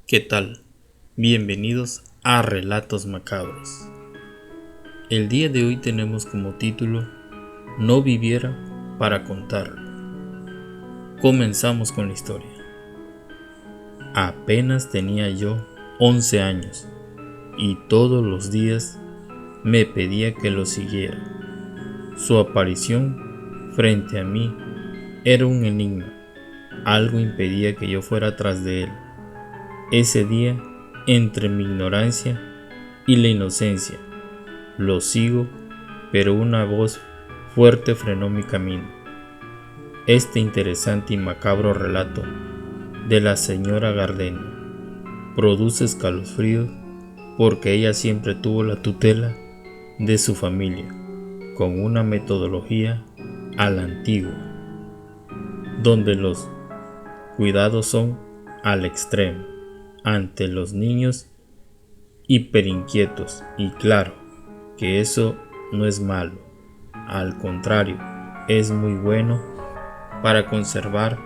¿Qué tal? Bienvenidos a Relatos Macabros. El día de hoy tenemos como título No viviera para contarlo. Comenzamos con la historia. Apenas tenía yo 11 años y todos los días me pedía que lo siguiera. Su aparición frente a mí era un enigma. Algo impedía que yo fuera tras de él. Ese día, entre mi ignorancia y la inocencia, lo sigo, pero una voz fuerte frenó mi camino. Este interesante y macabro relato de la señora Gardenia produce escalofríos porque ella siempre tuvo la tutela de su familia, con una metodología a la antigua, donde los cuidados son al extremo ante los niños hiperinquietos, y claro que eso no es malo, al contrario, es muy bueno para conservar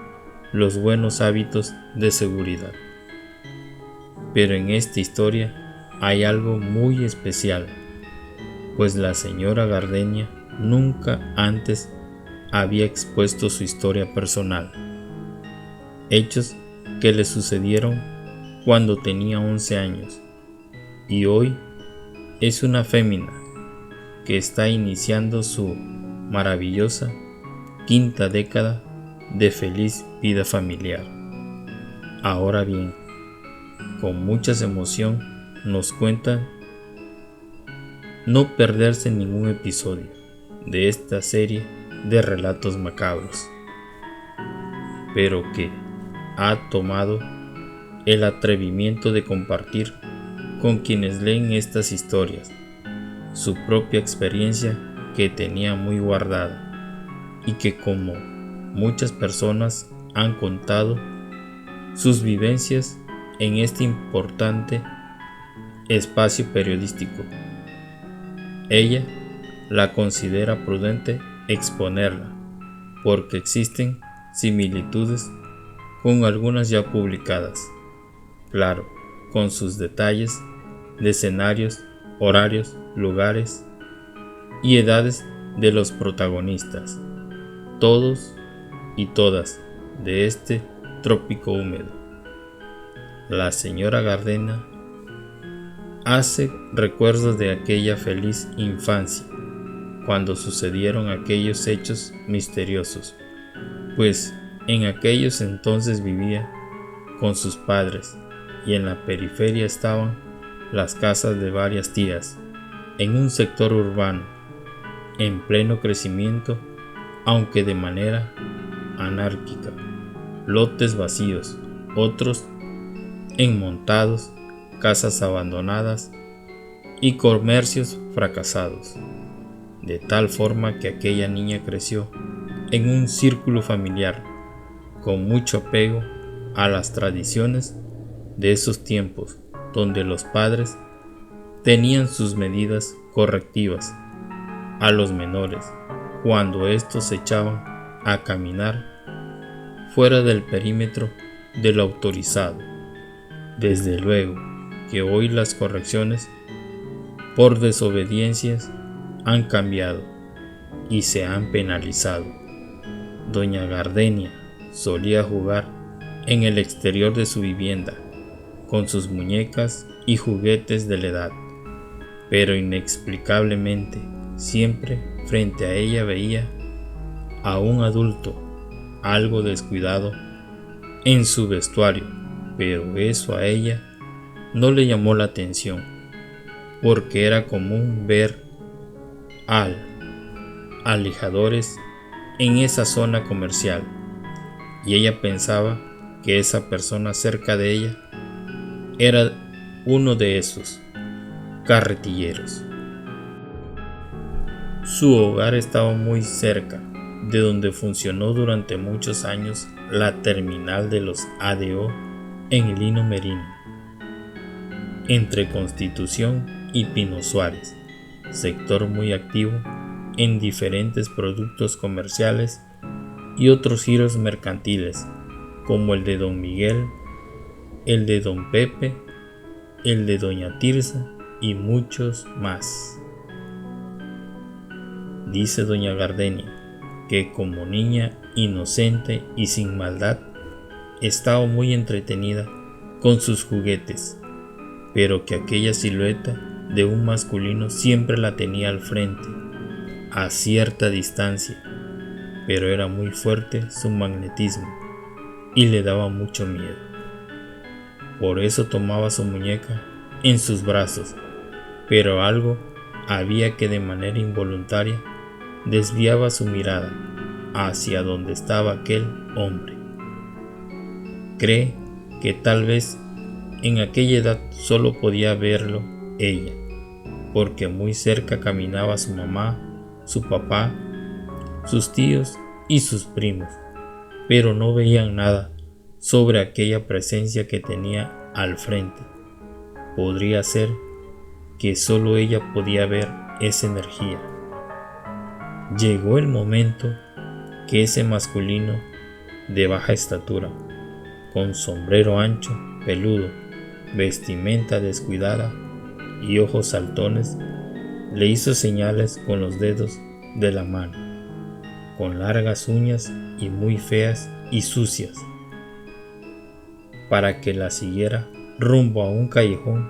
los buenos hábitos de seguridad. Pero en esta historia hay algo muy especial, pues la señora Gardenia nunca antes había expuesto su historia personal, hechos que le sucedieron cuando tenía 11 años, y hoy es una fémina que está iniciando su maravillosa quinta década de feliz vida familiar. Ahora bien, con mucha emoción nos cuenta no perderse ningún episodio de esta serie de relatos macabros, pero que ha tomado el atrevimiento de compartir con quienes leen estas historias su propia experiencia que tenía muy guardada y que, como muchas personas han contado sus vivencias en este importante espacio periodístico, ella la considera prudente exponerla porque existen similitudes con algunas ya publicadas, claro, con sus detalles de escenarios, horarios, lugares y edades de los protagonistas, todos y todas de este trópico húmedo. La señora Gardenia hace recuerdos de aquella feliz infancia, cuando sucedieron aquellos hechos misteriosos, pues en aquellos entonces vivía con sus padres y en la periferia estaban las casas de varias tías, en un sector urbano en pleno crecimiento, aunque de manera anárquica, lotes vacíos, otros enmontados, casas abandonadas y comercios fracasados, de tal forma que aquella niña creció en un círculo familiar con mucho apego a las tradiciones de esos tiempos, donde los padres tenían sus medidas correctivas a los menores cuando estos se echaban a caminar fuera del perímetro de lo autorizado. Desde luego que hoy las correcciones por desobediencias han cambiado y se han penalizado. Doña Gardenia solía jugar en el exterior de su vivienda con sus muñecas y juguetes de la edad, pero inexplicablemente siempre frente a ella veía a un adulto algo descuidado en su vestuario, pero eso a ella no le llamó la atención, porque era común ver alijadores en esa zona comercial, y ella pensaba que esa persona cerca de ella era uno de esos carretilleros. Su hogar estaba muy cerca de donde funcionó durante muchos años la terminal de los ADO en Lino Merino, entre Constitución y Pino Suárez, sector muy activo en diferentes productos comerciales y otros giros mercantiles, como el de Don Miguel el de don Pepe, el de doña Tirsa y muchos más. Dice doña Gardenia que como niña inocente y sin maldad estaba muy entretenida con sus juguetes, pero que aquella silueta de un masculino siempre la tenía al frente, a cierta distancia, pero era muy fuerte su magnetismo y le daba mucho miedo. Por eso tomaba su muñeca en sus brazos, pero algo había que de manera involuntaria desviaba su mirada hacia donde estaba aquel hombre. Cree que tal vez en aquella edad solo podía verlo ella, porque muy cerca caminaba su mamá, su papá, sus tíos y sus primos, pero no veían nada sobre aquella presencia que tenía al frente. Podría ser que solo ella podía ver esa energía. Llegó el momento que ese masculino de baja estatura, con sombrero ancho, peludo, vestimenta descuidada y ojos saltones, le hizo señales con los dedos de la mano, con largas uñas y muy feas y sucias, para que la siguiera rumbo a un callejón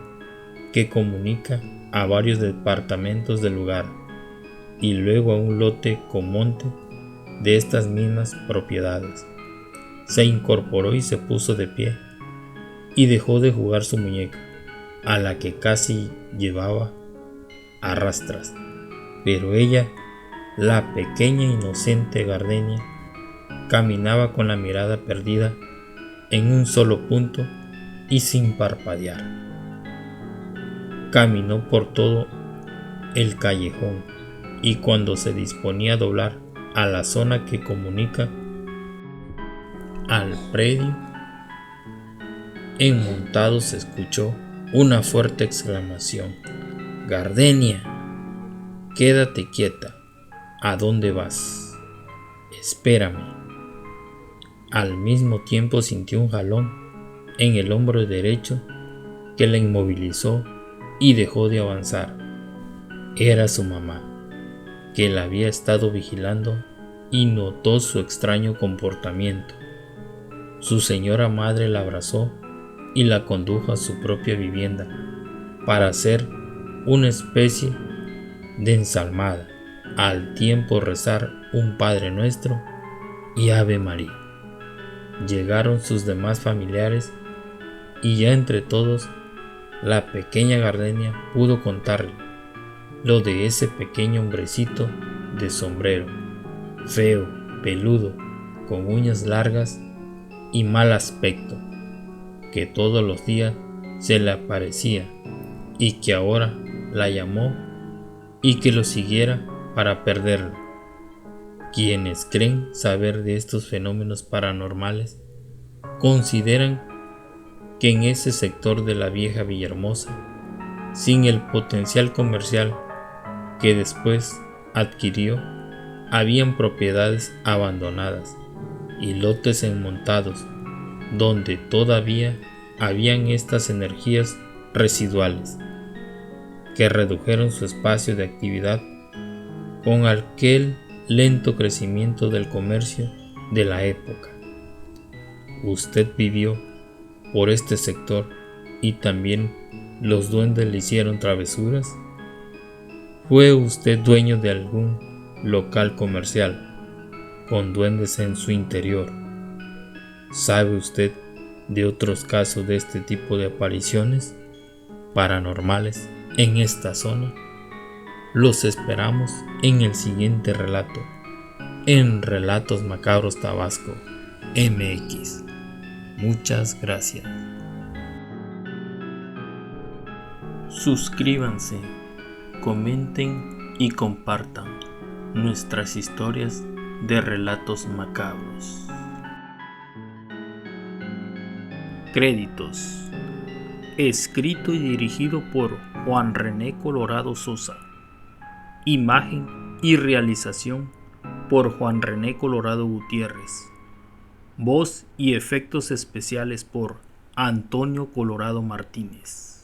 que comunica a varios departamentos del lugar y luego a un lote con monte de estas mismas propiedades. Se incorporó y se puso de pie y dejó de jugar su muñeca, a la que casi llevaba a rastras, pero ella, la pequeña inocente Gardenia, caminaba con la mirada perdida en un solo punto y sin parpadear. Caminó por todo el callejón y cuando se disponía a doblar a la zona que comunica al predio enmontado, se escuchó una fuerte exclamación: «Gardenia, quédate quieta. ¿A dónde vas? Espérame». Al mismo tiempo sintió un jalón en el hombro derecho que la inmovilizó y dejó de avanzar. Era su mamá, que la había estado vigilando y notó su extraño comportamiento. Su señora madre la abrazó y la condujo a su propia vivienda para hacer una especie de ensalmada, al tiempo rezar un Padre Nuestro y Ave María. Llegaron sus demás familiares y ya entre todos la pequeña Gardenia pudo contarle lo de ese pequeño hombrecito de sombrero, feo, peludo, con uñas largas y mal aspecto, que todos los días se le aparecía y que ahora la llamó y que lo siguiera para perderlo. Quienes creen saber de estos fenómenos paranormales consideran que en ese sector de la vieja Villahermosa, sin el potencial comercial que después adquirió, habían propiedades abandonadas y lotes enmontados donde todavía habían estas energías residuales que redujeron su espacio de actividad con aquel lento crecimiento del comercio de la época. Usted vivió por este sector y también los duendes le hicieron travesuras. ¿Fue usted dueño de algún local comercial con duendes en su interior? ¿Sabe usted de otros casos de este tipo de apariciones paranormales en esta zona? Los esperamos en el siguiente relato, en Relatos Macabros Tabasco MX. Muchas gracias. Suscríbanse, comenten y compartan nuestras historias de relatos macabros. Créditos. Escrito y dirigido por Juan René Colorado Sosa. Imagen y realización por Juan René Colorado Gutiérrez. Voz y efectos especiales por Antonio Colorado Martínez.